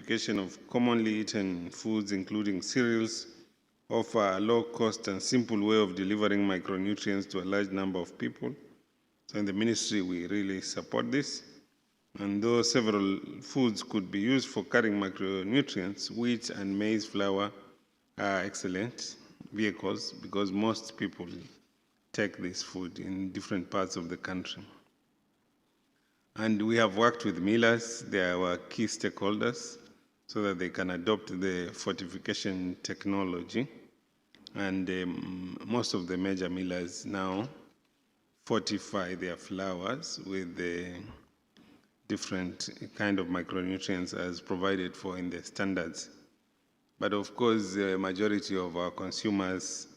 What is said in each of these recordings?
fortification of commonly eaten foods, including cereals, offer a low-cost and simple way of delivering micronutrients to a large number of people. So in the ministry, we really support this. And though several foods could be used for carrying micronutrients, wheat and maize flour are excellent vehicles because most people take this food in different parts of the country. And we have worked with millers. They are our key stakeholders so that they can adopt the fortification technology. And most of the major millers now fortify their flours with the different kind of micronutrients as provided for in the standards. But of course, the majority of our consumers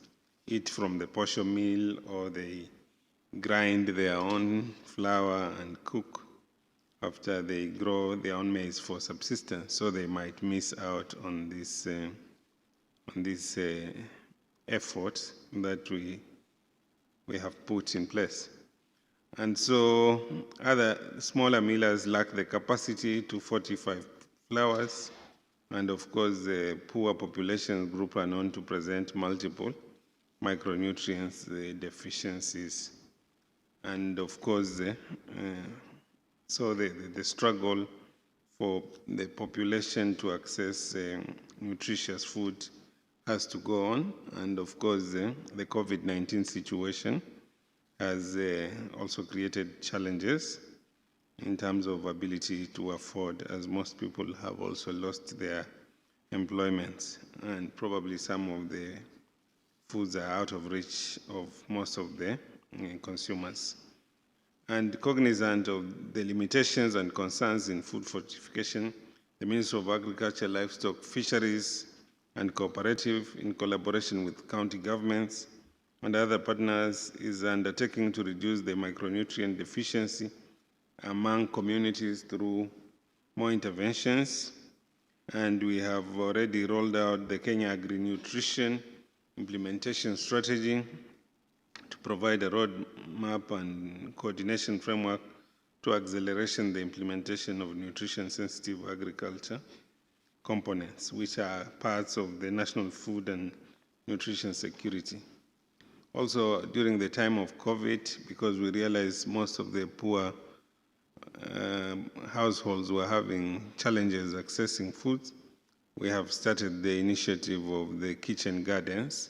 eat from the portion meal, or they grind their own flour and cook after they grow their own maize for subsistence, so they might miss out on this effort that we have put in place. And so other smaller millers lack the capacity to fortify flours, and of course the poor population group are known to present multiple micronutrients deficiencies. And of course so the struggle for the population to access nutritious food has to go on. And of course, the COVID-19 situation has also created challenges in terms of ability to afford, as most people have also lost their employment, and probably some of the foods are out of reach of most of the consumers. And cognizant of the limitations and concerns in food fortification, the Ministry of Agriculture, Livestock, Fisheries, and Cooperative, in collaboration with county governments and other partners, is undertaking to reduce the micronutrient deficiency among communities through more interventions. And we have already rolled out the Kenya Agri-Nutrition Implementation Strategy to provide a roadmap and coordination framework to acceleration the implementation of nutrition-sensitive agriculture components, which are parts of the national food and nutrition security. Also, during the time of COVID, because we realized most of the poor households were having challenges accessing food, we have started the initiative of the kitchen gardens,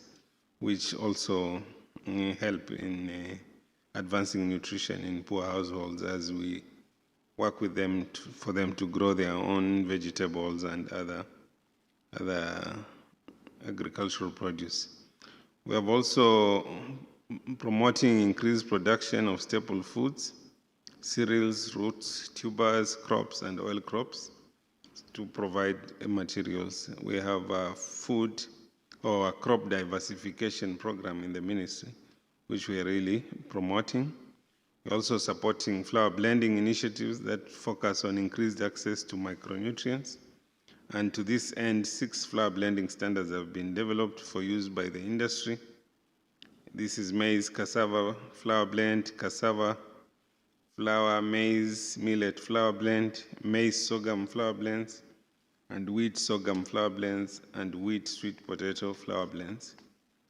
which also help in advancing nutrition in poor households as we work with them for them to grow their own vegetables and other agricultural produce. We have also promoting increased production of staple foods, cereals, roots, tubers, crops, and oil crops to provide materials. We have a food or a crop diversification program in the ministry, which we are really promoting. We're also supporting flour blending initiatives that focus on increased access to micronutrients. And to this end, 6 flour blending standards have been developed for use by the industry. This is maize, cassava, flour blend, cassava, flour, maize, millet flour blend, maize, sorghum flour blends, and wheat, sorghum flour blends, and wheat, sweet potato flour blends.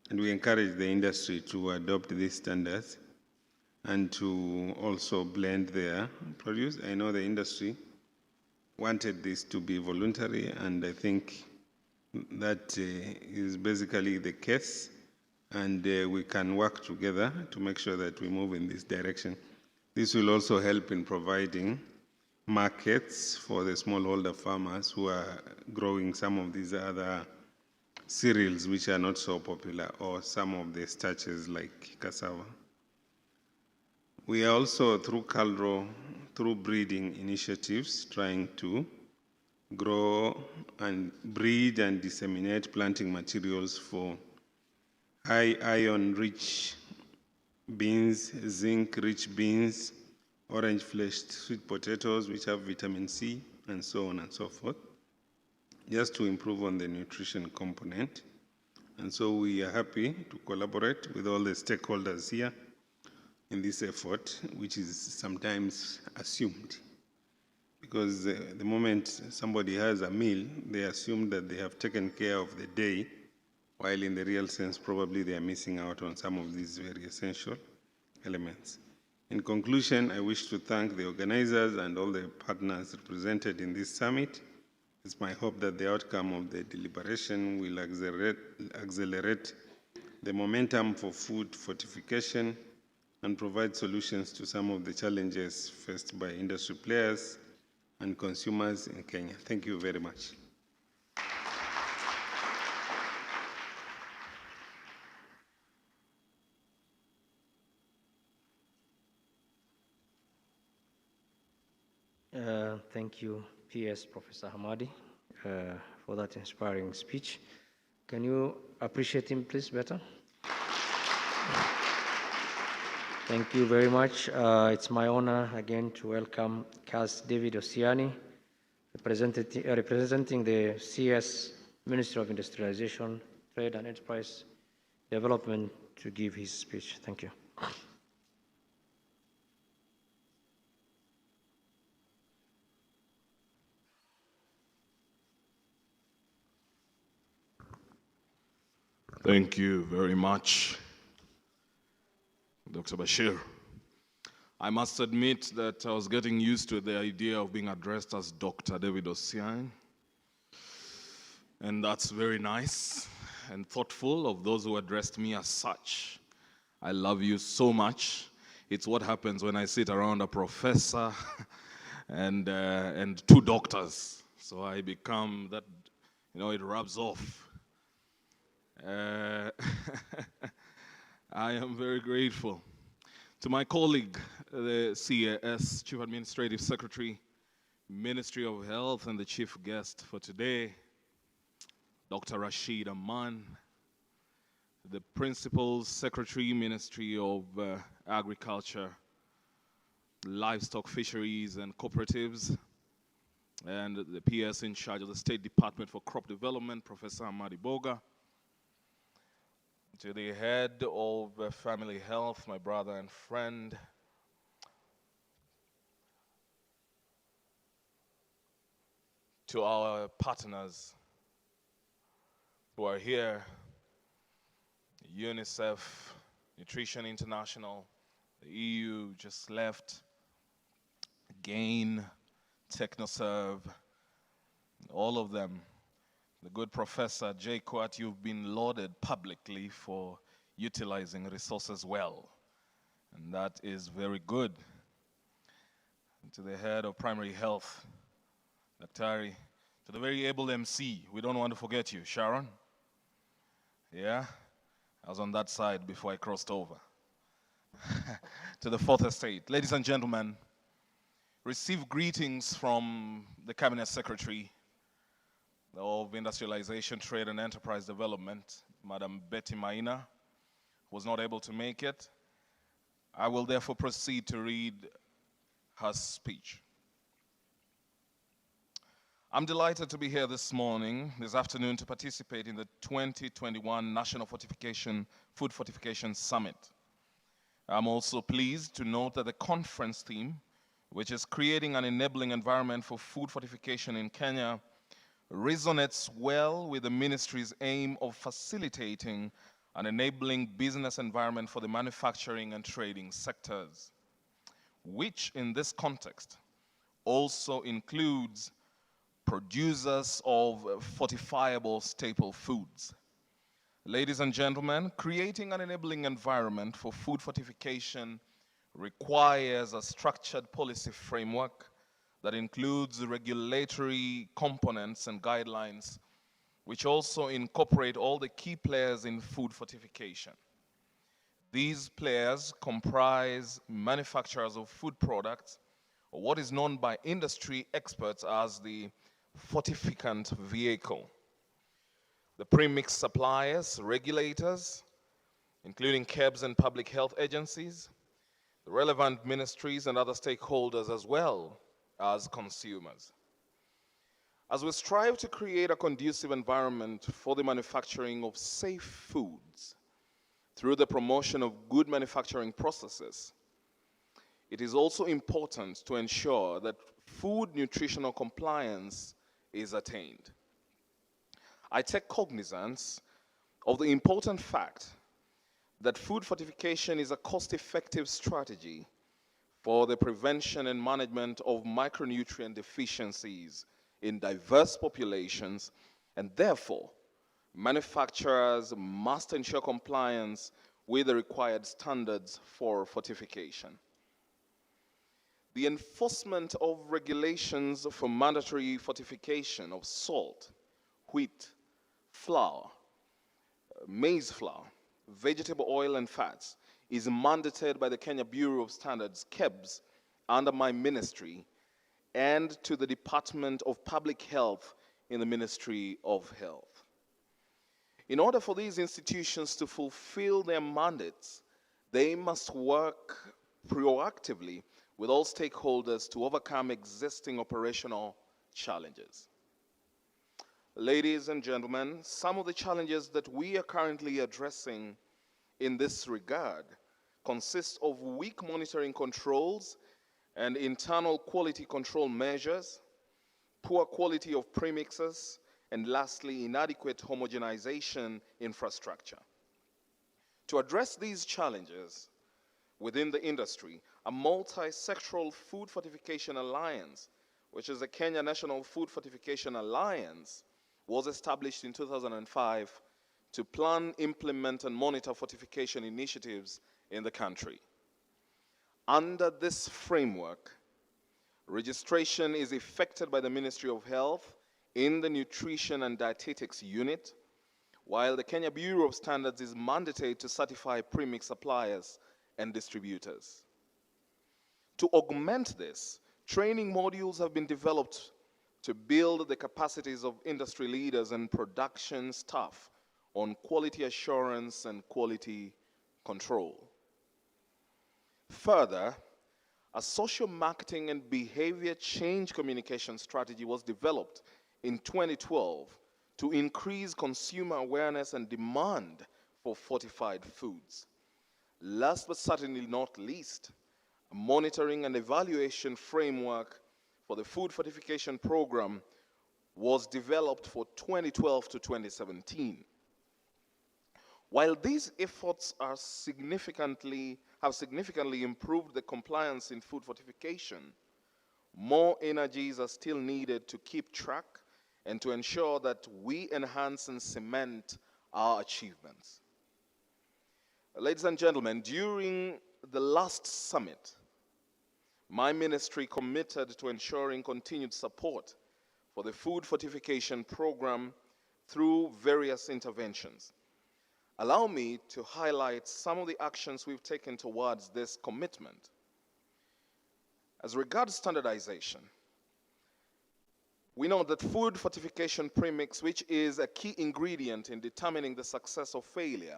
And we encourage the industry to adopt these standards and to also blend their produce. I know the industry wanted this to be voluntary, and I think that is basically the case, and we can work together to make sure that we move in this direction. This will also help in providing markets for the smallholder farmers who are growing some of these other cereals which are not so popular, or some of the starches like cassava. We are also, through CALRO, through breeding initiatives, trying to grow and breed and disseminate planting materials for high iron-rich beans, zinc-rich beans, orange-fleshed sweet potatoes, which have vitamin C, and so on and so forth, just to improve on the nutrition component. And so we are happy to collaborate with all the stakeholders here in this effort, which is sometimes assumed because the moment somebody has a meal, they assume that they have taken care of the day, while in the real sense, probably they are missing out on some of these very essential elements. In conclusion, I wish to thank the organizers and all the partners represented in this summit. It's my hope that the outcome of the deliberation will accelerate the momentum for food fortification and provide solutions to some of the challenges faced by industry players and consumers in Kenya. Thank you very much. Thank you, PS Professor Hamadi, for that inspiring speech. Can you appreciate him, please, better? Thank you very much. It's my honor again to welcome CAS David Osiani, representing the CS Ministry of Industrialization, Trade and Enterprise Development, to give his speech. Thank you. Thank you very much, Dr. Bashir. I must admit that I was getting used to the idea of being addressed as Dr. David Osiani. And that's very nice and thoughtful of those who addressed me as such. I love you so much. It's what happens when I sit around a professor and two doctors. So I become that, it rubs off. I am very grateful to my colleague, the CAS, Chief Administrative Secretary, Ministry of Health, and the chief guest for today, Dr. Rashid Aman, the Principal Secretary, Ministry of Agriculture, Livestock, Fisheries, and Cooperatives, and the PS in charge of the State Department for Crop Development, Professor Hamadi Boga, to the head of Family Health, my brother and friend, to our partners who are here, UNICEF, Nutrition International, the EU just left, GAIN, TechnoServe, all of them. The good Professor Jay Kwat, you've been lauded publicly for utilizing resources well, and that is very good. And to the head of Primary Health, Daktari, to the very able MC, we don't want to forget you, Sharon. Yeah, I was on that side before I crossed over. To the Fourth Estate. Ladies and gentlemen, receive greetings from the Cabinet Secretary of Industrialization, Trade and Enterprise Development, Madam Betty Maina, who was not able to make it. I will therefore proceed to read her speech. I'm delighted to be here this afternoon, to participate in the 2021 National Food Fortification Summit. I'm also pleased to note that the conference theme, which is creating an enabling environment for food fortification in Kenya, resonates well with the ministry's aim of facilitating an enabling business environment for the manufacturing and trading sectors, which in this context also includes producers of fortifiable staple foods. Ladies and gentlemen, creating an enabling environment for food fortification requires a structured policy framework that includes regulatory components and guidelines, which also incorporate all the key players in food fortification. These players comprise manufacturers of food products, or what is known by industry experts as the fortificant vehicle. The premix suppliers, regulators, including KEBS and public health agencies, the relevant ministries and other stakeholders, as well as consumers. As we strive to create a conducive environment for the manufacturing of safe foods through the promotion of good manufacturing processes, it is also important to ensure that food nutritional compliance is attained. I take cognizance of the important fact that food fortification is a cost-effective strategy for the prevention and management of micronutrient deficiencies in diverse populations, and therefore, manufacturers must ensure compliance with the required standards for fortification. The enforcement of regulations for mandatory fortification of salt, wheat, flour, maize flour, vegetable oil and fats is mandated by the Kenya Bureau of Standards, KEBS, under my ministry, and to the Department of Public Health in the Ministry of Health. In order for these institutions to fulfill their mandates, they must work proactively with all stakeholders to overcome existing operational challenges. Ladies and gentlemen, some of the challenges that we are currently addressing in this regard consist of weak monitoring controls and internal quality control measures, poor quality of premixes, and lastly, inadequate homogenization infrastructure. To address these challenges within the industry, a multi-sectoral food fortification alliance, which is the Kenya National Food Fortification Alliance, was established in 2005 to plan, implement, and monitor fortification initiatives in the country. Under this framework, registration is effected by the Ministry of Health in the Nutrition and Dietetics Unit, while the Kenya Bureau of Standards is mandated to certify premix suppliers and distributors. To augment this, training modules have been developed to build the capacities of industry leaders and production staff on quality assurance and quality control. Further, a social marketing and behavior change communication strategy was developed in 2012 to increase consumer awareness and demand for fortified foods. Last but certainly not least, a monitoring and evaluation framework for the food fortification program was developed for 2012 to 2017. While these efforts have significantly improved the compliance in food fortification, more energies are still needed to keep track and to ensure that we enhance and cement our achievements. Ladies and gentlemen, during the last summit, my ministry committed to ensuring continued support for the food fortification program through various interventions. Allow me to highlight some of the actions we've taken towards this commitment. As regards standardization, we know that food fortification premix, which is a key ingredient in determining the success or failure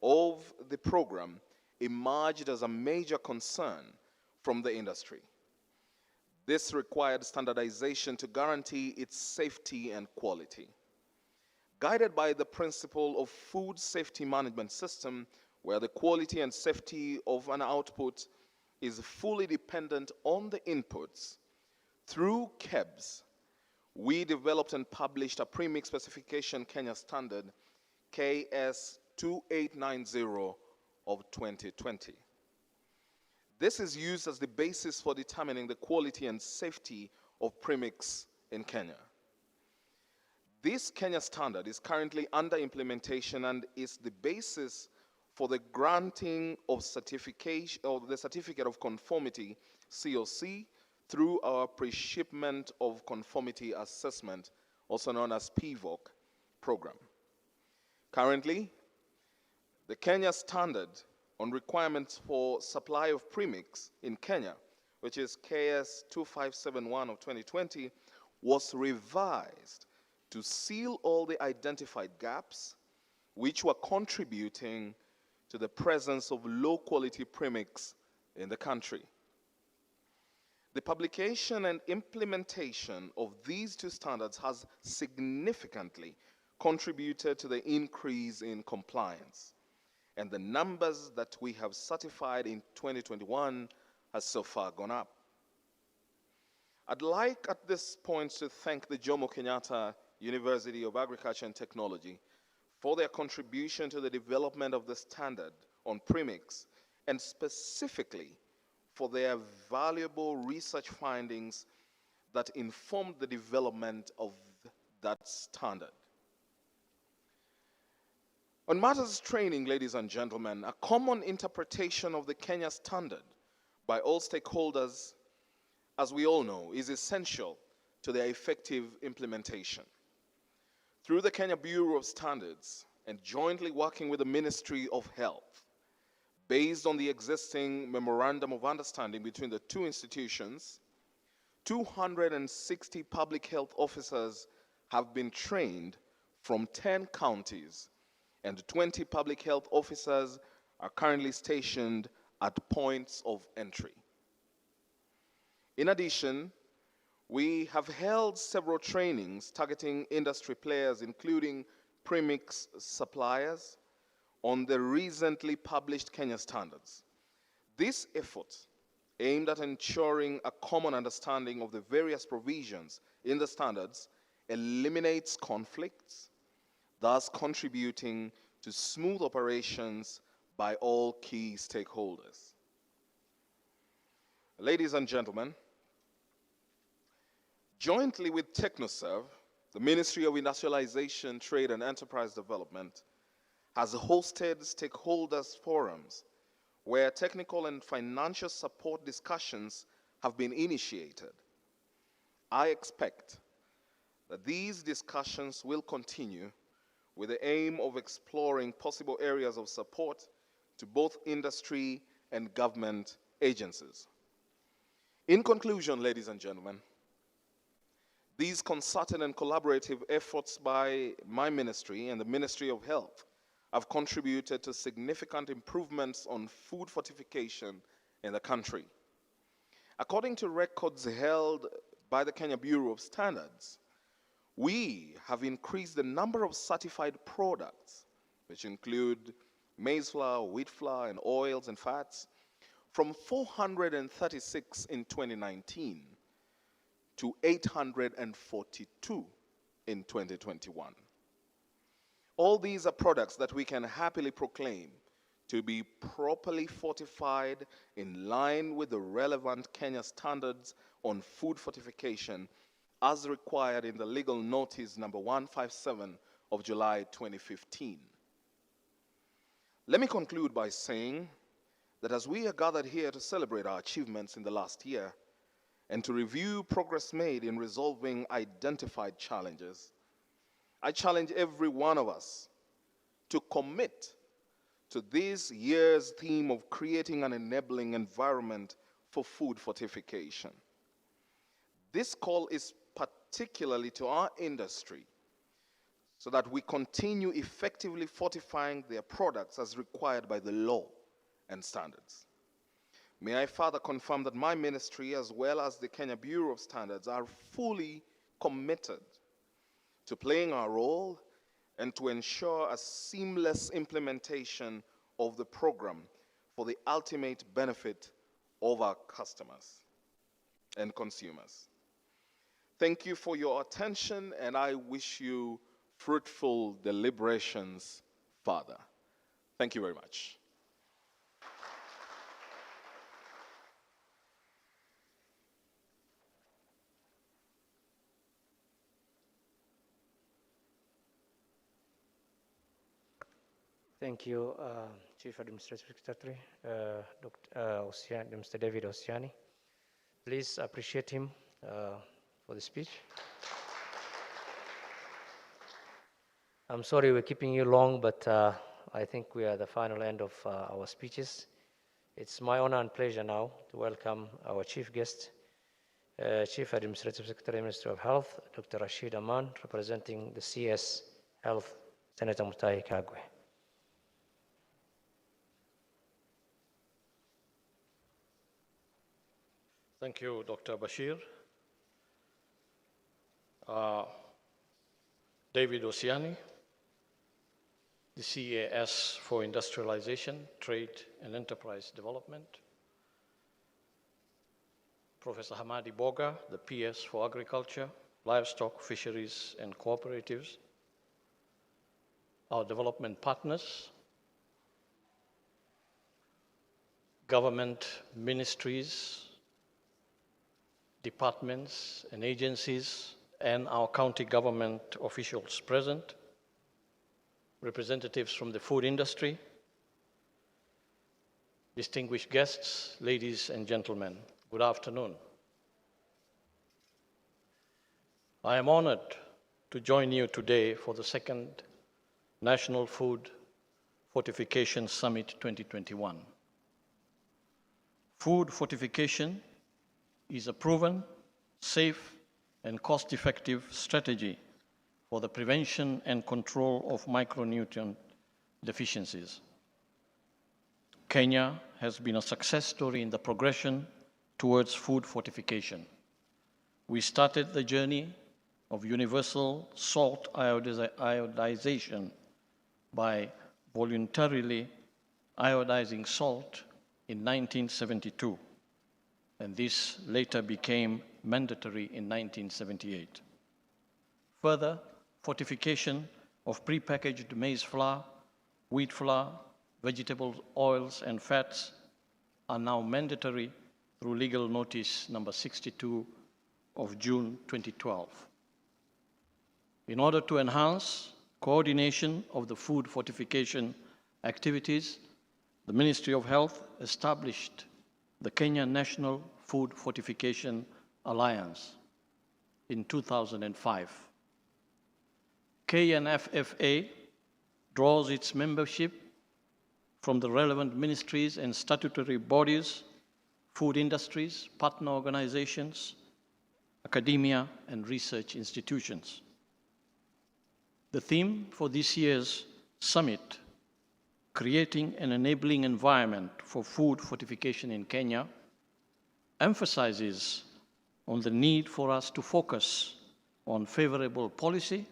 of the program, emerged as a major concern from the industry. This required standardization to guarantee its safety and quality. Guided by the principle of food safety management system, where the quality and safety of an output is fully dependent on the inputs, through KEBS, we developed and published a premix specification Kenya standard KS 2890 of 2020. This is used as the basis for determining the quality and safety of premix in Kenya. This Kenya standard is currently under implementation and is the basis for the granting of certification of the Certificate of Conformity, COC, through our Pre-Shipment of Conformity Assessment, also known as PVOC program. Currently, the Kenya standard on requirements for supply of premix in Kenya, which is KS 2571 of 2020, was revised to seal all the identified gaps which were contributing to the presence of low-quality premix in the country. The publication and implementation of these two standards has significantly contributed to the increase in compliance, and the numbers that we have certified in 2021 has so far gone up. I'd like at this point to thank the Jomo Kenyatta University of Agriculture and Technology for their contribution to the development of the standard on premix, and specifically for their valuable research findings that informed the development of that standard. On matters training, ladies and gentlemen, a common interpretation of the Kenya standard by all stakeholders, as we all know, is essential to their effective implementation. Through the Kenya Bureau of Standards and jointly working with the Ministry of Health, based on the existing Memorandum of Understanding between the two institutions, 260 public health officers have been trained from 10 counties, and 20 public health officers are currently stationed at points of entry. In addition, we have held several trainings targeting industry players, including premix suppliers, on the recently published Kenya standards. This effort, aimed at ensuring a common understanding of the various provisions in the standards, eliminates conflicts, thus contributing to smooth operations by all key stakeholders. Ladies and gentlemen, jointly with TechnoServe, the Ministry of Industrialization, Trade and Enterprise Development has hosted stakeholders forums where technical and financial support discussions have been initiated. I expect that these discussions will continue with the aim of exploring possible areas of support to both industry and government agencies. In conclusion, ladies and gentlemen, these concerted and collaborative efforts by my ministry and the Ministry of Health have contributed to significant improvements on food fortification in the country. According to records held by the Kenya Bureau of Standards, we have increased the number of certified products, which include maize flour, wheat flour, and oils and fats, from 436 in 2019 to 842 in 2021. All these are products that we can happily proclaim to be properly fortified in line with the relevant Kenya standards on food fortification as required in the legal notice number 157 of July 2015. Let me conclude by saying that as we are gathered here to celebrate our achievements in the last year and to review progress made in resolving identified challenges, I challenge every one of us to commit to this year's theme of creating an enabling environment for food fortification. This call is particularly to our industry so that we continue effectively fortifying their products as required by the law and standards. May I further confirm that my ministry, as well as the Kenya Bureau of Standards, are fully committed to playing our role and to ensure a seamless implementation of the program for the ultimate benefit of our customers and consumers. Thank you for your attention, and I wish you fruitful deliberations, Father. Thank you very much. Thank you, Chief Administrative Secretary, Mr. David Osiani. Please appreciate him for the speech. I'm sorry we're keeping you long, but I think we are at the final end of our speeches. It's my honor and pleasure now to welcome our chief guest, Chief Administrative Secretary, Ministry of Health, Dr. Rashid Aman, representing the CS Health, Senator Mutahi Kagwe. Thank you, Dr. Bashir. David Osiani, the CAS for Industrialization, Trade and Enterprise Development. Professor Hamadi Boga, the PS for Agriculture, Livestock, Fisheries and Cooperatives, our development partners, government ministries, departments and agencies, and our county government officials present, representatives from the food industry, distinguished guests, ladies and gentlemen, good afternoon. I am honored to join you today for the second National Food Fortification Summit 2021. Food fortification is a proven, safe, and cost-effective strategy for the prevention and control of micronutrient deficiencies. Kenya has been a success story in the progression towards food fortification. We started the journey of universal salt iodization by voluntarily iodizing salt in 1972, and this later became mandatory in 1978. Further, fortification of prepackaged maize flour, wheat flour, vegetable oils and fats are now mandatory through legal notice number 62 of June 2012. In order to enhance coordination of the food fortification activities, the Ministry of Health established the Kenya National Food Fortification Alliance in 2005. KNFFA draws its membership from the relevant ministries and statutory bodies, food industries, partner organizations, academia, and research institutions. The theme for this year's summit, Creating an Enabling Environment for Food Fortification in Kenya, emphasizes on the need for us to focus on favorable policy,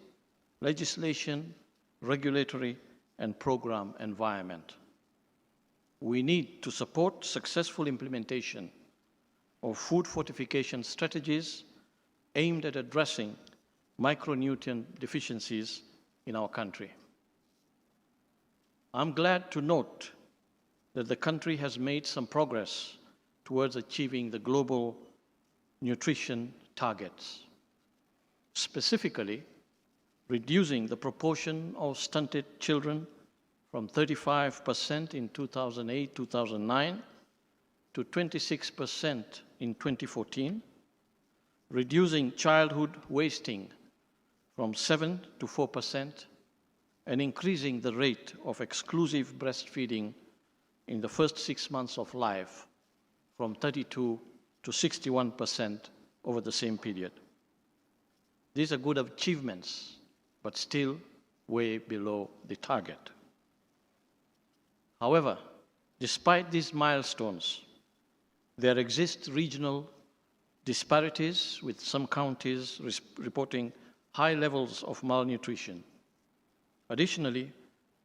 legislation, regulatory, and program environment. We need to support successful implementation of food fortification strategies aimed at addressing micronutrient deficiencies in our country. I'm glad to note that the country has made some progress towards achieving the global nutrition targets, specifically reducing the proportion of stunted children from 35% in 2008-2009 to 26% in 2014, reducing childhood wasting from 7 to 4%, and increasing the rate of exclusive breastfeeding in the first 6 months of life from 32 to 61% over the same period. These are good achievements, but still way below the target. However, despite these milestones, there exist regional disparities, with some counties reporting high levels of malnutrition. Additionally,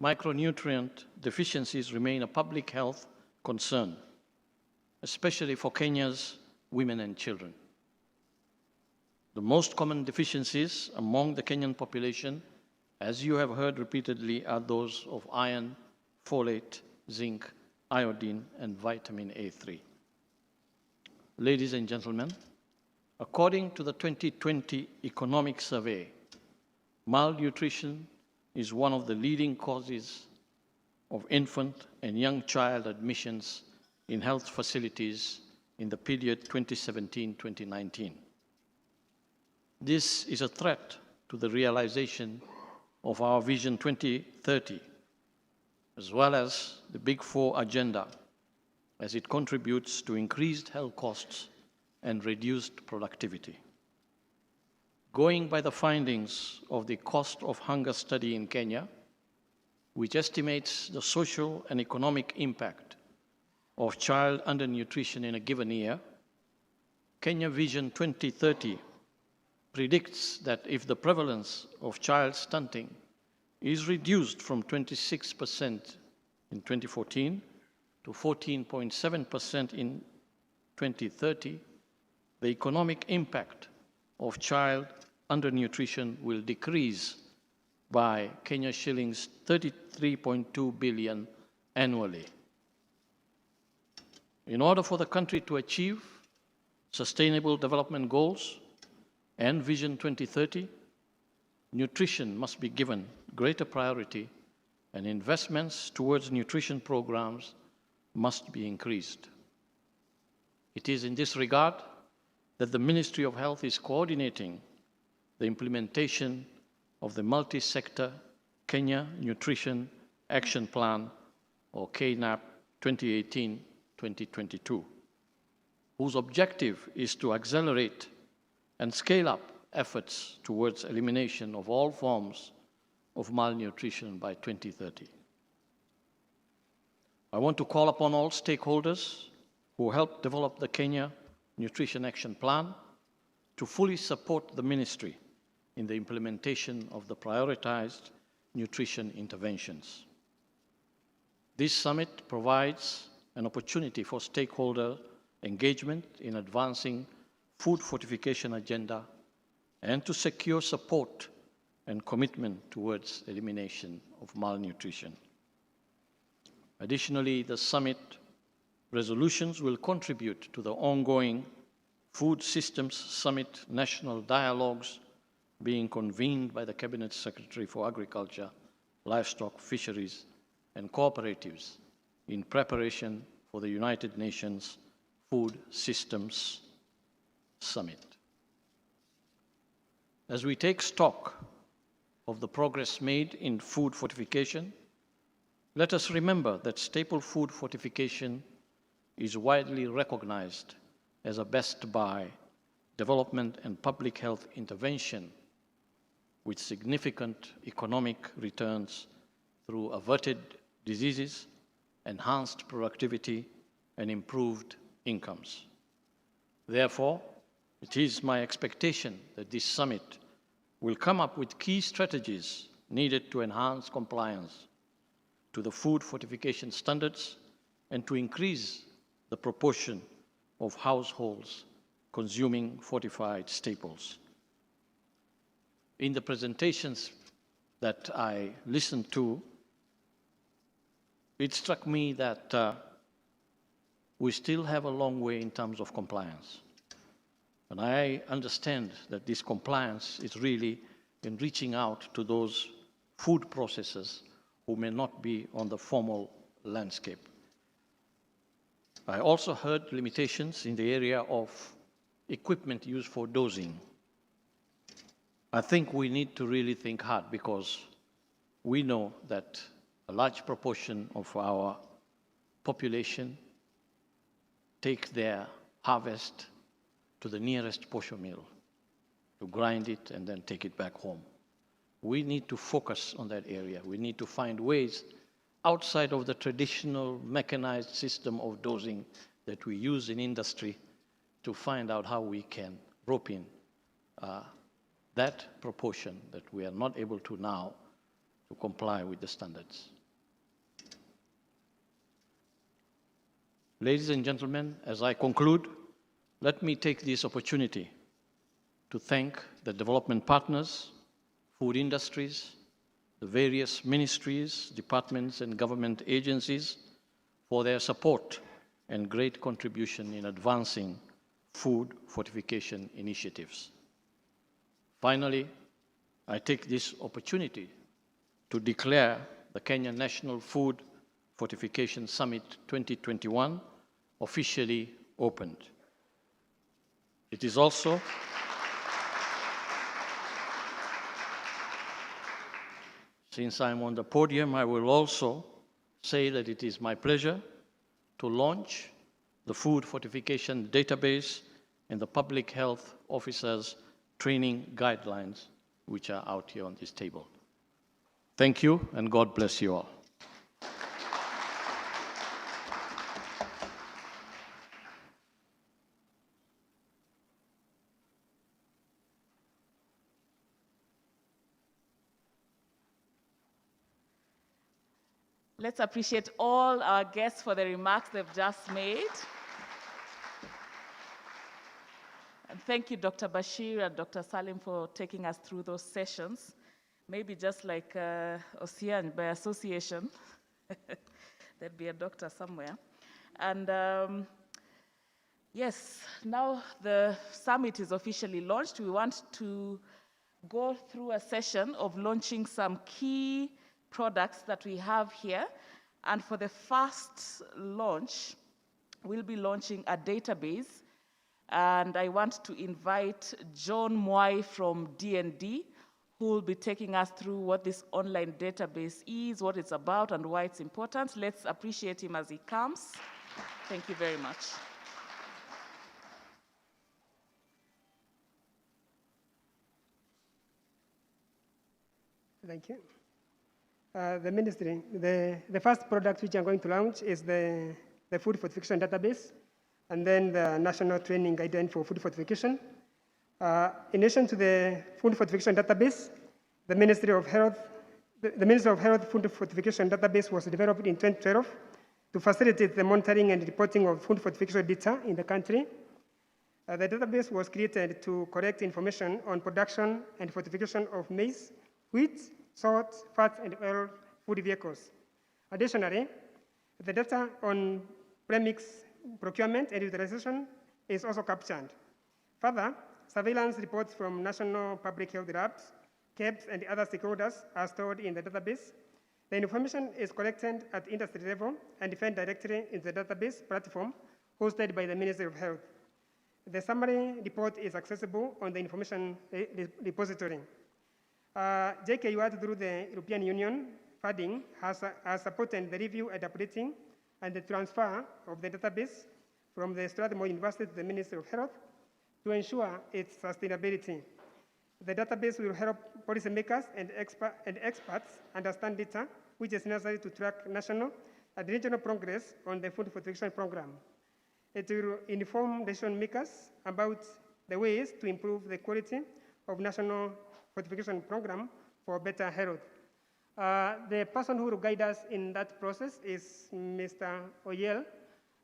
micronutrient deficiencies remain a public health concern, especially for Kenya's women and children. The most common deficiencies among the Kenyan population, as you have heard repeatedly, are those of iron, folate, zinc, iodine, and vitamin A3. Ladies and gentlemen, according to the 2020 Economic Survey, malnutrition is one of the leading causes of infant and young child admissions in health facilities in the period 2017-2019. This is a threat to the realization of our Vision 2030, as well as the Big Four agenda, as it contributes to increased health costs and reduced productivity. Going by the findings of the Cost of Hunger study in Kenya, which estimates the social and economic impact of child undernutrition in a given year, Kenya Vision 2030 predicts that if the prevalence of child stunting is reduced from 26% in 2014 to 14.7% in 2030, the economic impact of child undernutrition will decrease by Kenya shillings 33.2 billion annually. In order for the country to achieve Sustainable Development Goals and Vision 2030, nutrition must be given greater priority and investments towards nutrition programs must be increased. It is in this regard that the Ministry of Health is coordinating the implementation of the multi-sector Kenya Nutrition Action Plan, or KNAP 2018-2022, whose objective is to accelerate and scale up efforts towards elimination of all forms of malnutrition by 2030. I want to call upon all stakeholders who helped develop the Kenya Nutrition Action Plan to fully support the ministry in the implementation of the prioritized nutrition interventions. This summit provides an opportunity for stakeholder engagement in advancing food fortification agenda and to secure support and commitment towards elimination of malnutrition. Additionally, the summit resolutions will contribute to the ongoing Food Systems Summit national dialogues being convened by the Cabinet Secretary for Agriculture, Livestock, Fisheries, and Cooperatives in preparation for the United Nations Food Systems Summit. As we take stock of the progress made in food fortification, let us remember that staple food fortification is widely recognized as a best buy development and public health intervention with significant economic returns through averted diseases, enhanced productivity, and improved incomes. Therefore, it is my expectation that this summit will come up with key strategies needed to enhance compliance to the food fortification standards and to increase the proportion of households consuming fortified staples. In the presentations that I listened to, it struck me that we still have a long way in terms of compliance. And I understand that this compliance is really in reaching out to those food processors who may not be on the formal landscape. I also heard limitations in the area of equipment used for dosing. I think we need to really think hard because we know that a large proportion of our population take their harvest to the nearest posho mill to grind it and then take it back home. We need to focus on that area. We need to find ways outside of the traditional mechanized system of dosing that we use in industry to find out how we can rope in that proportion that we are not able to now to comply with the standards. Ladies and gentlemen, as I conclude, let me take this opportunity to thank the development partners, food industries, the various ministries, departments, and government agencies for their support and great contribution in advancing food fortification initiatives. Finally, I take this opportunity to declare the Kenya National Food Fortification Summit 2021 officially opened. It is also since I'm on the podium, I will also say that it is my pleasure to launch the food fortification database and the public health officers training guidelines, which are out here on this table. Thank you, and God bless you all. Let's appreciate all our guests for the remarks they've just made. Thank you, Dr. Bashir and Dr. Salim, for taking us through those sessions. Maybe just like Ocean by association, there'd be a doctor somewhere. And yes, now the summit is officially launched. We want to go through a session of launching some key products that we have here. And for the first launch, we'll be launching a database. And I want to invite John Mwai from D&D, who will be taking us through what this online database is, what it's about, and why it's important. Let's appreciate him as he comes. Thank you very much. Thank you. The ministry, the first product which I'm going to launch is the food fortification database, and then the national training guideline for food fortification. In addition to the food fortification database, the Ministry of Health Food Fortification Database was developed in 2012 to facilitate the monitoring and reporting of food fortification data in the country. The database was created to collect information on production and fortification of maize, wheat, salt, fat, and oil food vehicles. Additionally, the data on premix procurement and utilization is also captured. Further, surveillance reports from national public health labs, KEBS, and other stakeholders are stored in the database. The information is collected at industry level and fed directly in the database platform hosted by the Ministry of Health. The summary report is accessible on the information repository. JKUAT, through the European Union funding, has supported the review and updating and the transfer of the database from the Strathmore University to the Ministry of Health to ensure its sustainability. The database will help policymakers and experts understand data, which is necessary to track national and regional progress on the food fortification program. It will inform decision makers about the ways to improve the quality of national fortification program for better health. The person who will guide us in that process is Mr. Oyel.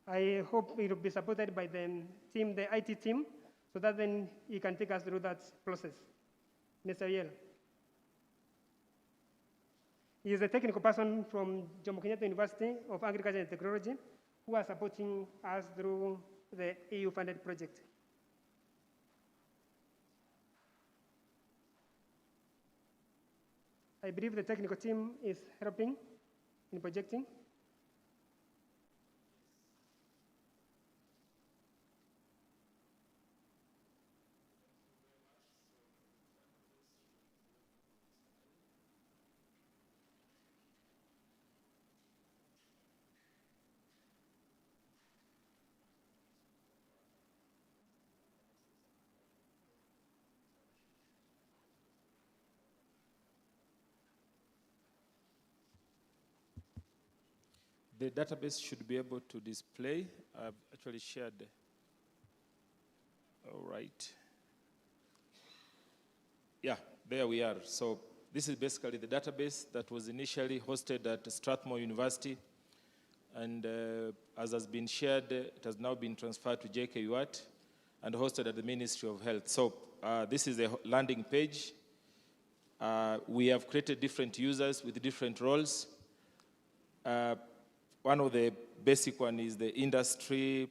I hope it will be supported by the team, the IT team, so that then he can take us through that process. Mr. Oyel. He is a technical person from Jomo Kenyatta University of Agriculture and Technology who are supporting us through the EU-funded project. I believe the technical team is helping in projecting. The database should be able to display. I've actually shared. All right. Yeah, there we are. So this is basically the database that was initially hosted at Strathmore University. And as has been shared, it has now been transferred to JKUAT and hosted at the Ministry of Health. So this is the landing page. We have created different users with different roles. One of the basic one is the industry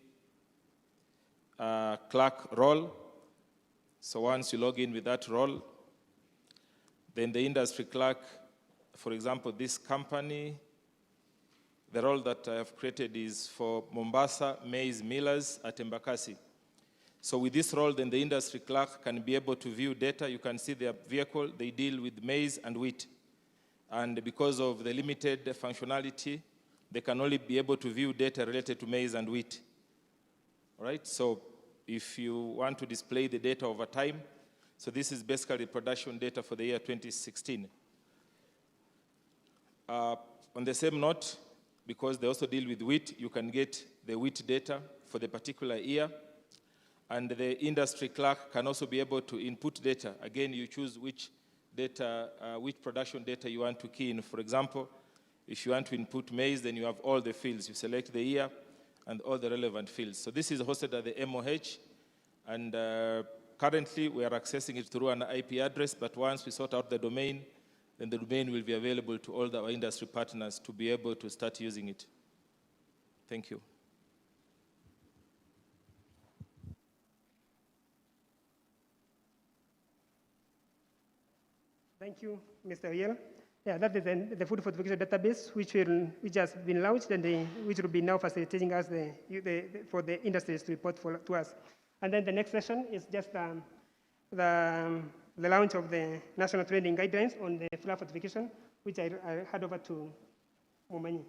clerk role. So once you log in with that role, then the industry clerk, for example, this company, the role that I have created is for Mombasa Maize Millers at Embakasi. So with this role, then the industry clerk can be able to view data. You can see their vehicle. They deal with maize and wheat. And because of the limited functionality, they can only be able to view data related to maize and wheat. All right, so if you want to display the data over time, so this is basically production data for the year 2016. On the same note, because they also deal with wheat, you can get the wheat data for the particular year. And the industry clerk can also be able to input data. Again, you choose which data, which production data you want to key in. For example, if you want to input maize, then you have all the fields. You select the year and all the relevant fields. So this is hosted at the MOH, and Currently, we are accessing it through an IP address, but once we sort out the domain, then the domain will be available to all our industry partners to be able to start using it. Thank you. Thank you, Mr. Oyel. Yeah, that is the food fortification database, which has been launched and which will be now facilitating us for the industries to report to us. And then the next session is just the launch of the national training guidelines on the flour fortification, which I hand over to Mumanyi.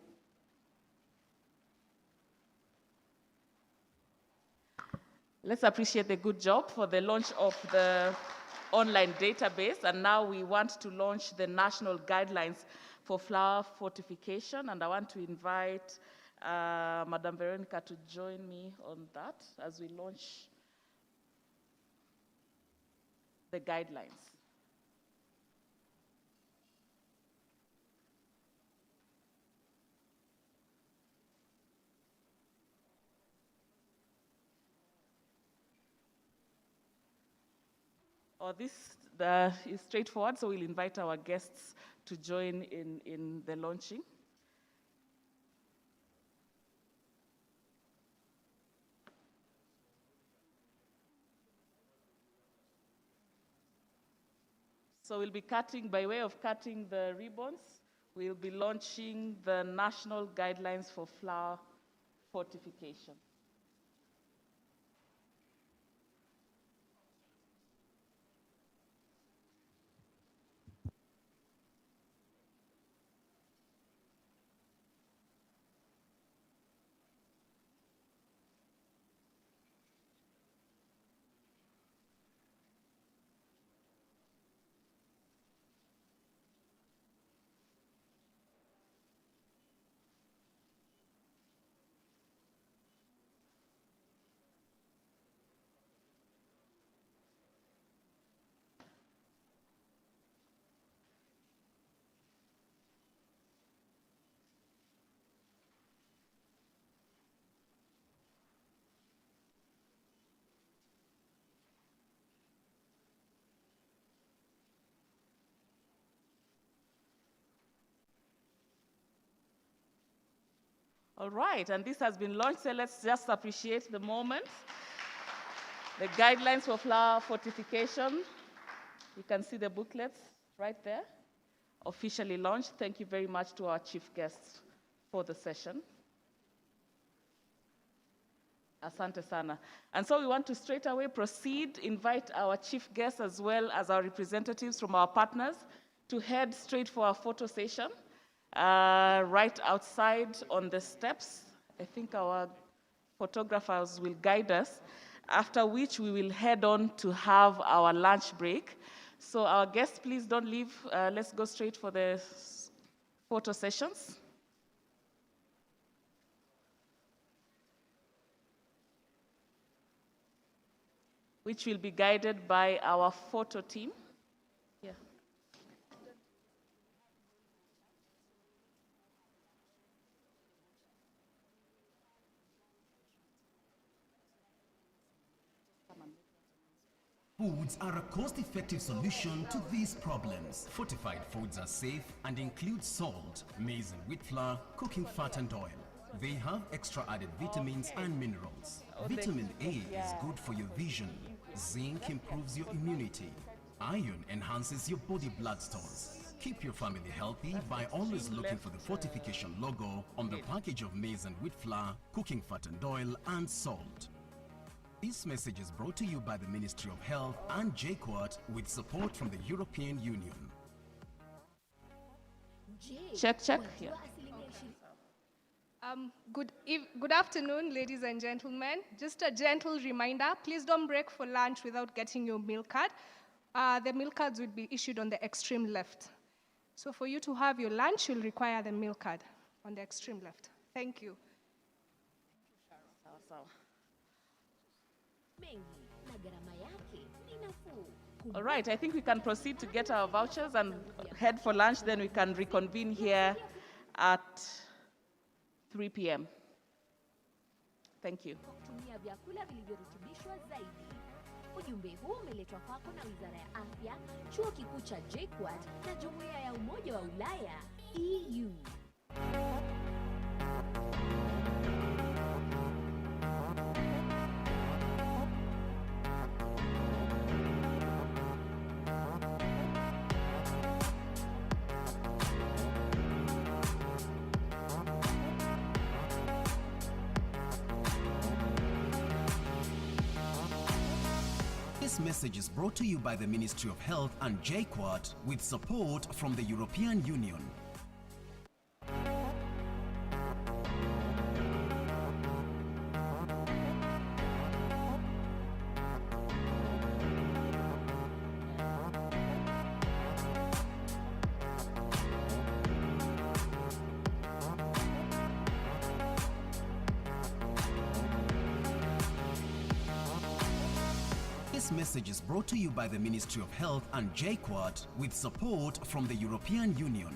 Let's appreciate the good job for the launch of the online database. And now we want to launch the national guidelines for flour fortification. And I want to invite Madam Veronica to join me on that as we launch the guidelines. This is straightforward, so we'll invite our guests to join in the launching. So we'll be by way of cutting the ribbons, we'll be launching the national guidelines for flour fortification. All right, and this has been launched, so let's just appreciate the moment. The guidelines for flour fortification. You can see the booklets right there, officially launched. Thank you very much to our chief guests for the session. Asante sana. And so we want to straight away proceed, invite our chief guests as well as our representatives from our partners to head straight for our photo session. Right outside on the steps. I think our photographers will guide us, after which we will head on to have our lunch break. So our guests, please don't leave. Let's go straight for the photo sessions. Which will be guided by our photo team. Yeah. Foods are a cost-effective solution to these problems. Fortified foods are safe and include salt, maize and wheat flour, cooking fat and oil. They have extra added vitamins and minerals. Vitamin A is good for your vision. Zinc improves your immunity. Iron enhances your body blood stores. Keep your family healthy by always looking for the fortification logo on the package of maize and wheat flour, cooking fat and oil, and salt. This message is brought to you by the Ministry of Health and JQuat with support from the European Union. Check. Yeah. Good afternoon, ladies and gentlemen. Just a gentle reminder, please don't break for lunch without getting your meal card. The meal cards will be issued on the extreme left. So for you to have your lunch, you'll require the meal card on the extreme left. Thank you. All right, I think we can proceed to get our vouchers and head for lunch, then we can reconvene here at 3 p.m. Thank you. Ujumbe huu umeletwa kwako na Wizara ya Afya, Chuo Kikuu cha JKUAT na Jumuiya ya Umoja wa Ulaya EU. This message is brought to you by the Ministry of Health and JKUAT with support from the European Union. This message is brought to you by the Ministry of Health and JKUAT with support from the European Union.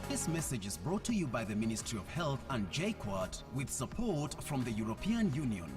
This message is brought to you by the Ministry of Health and JKUAT with support from the European Union.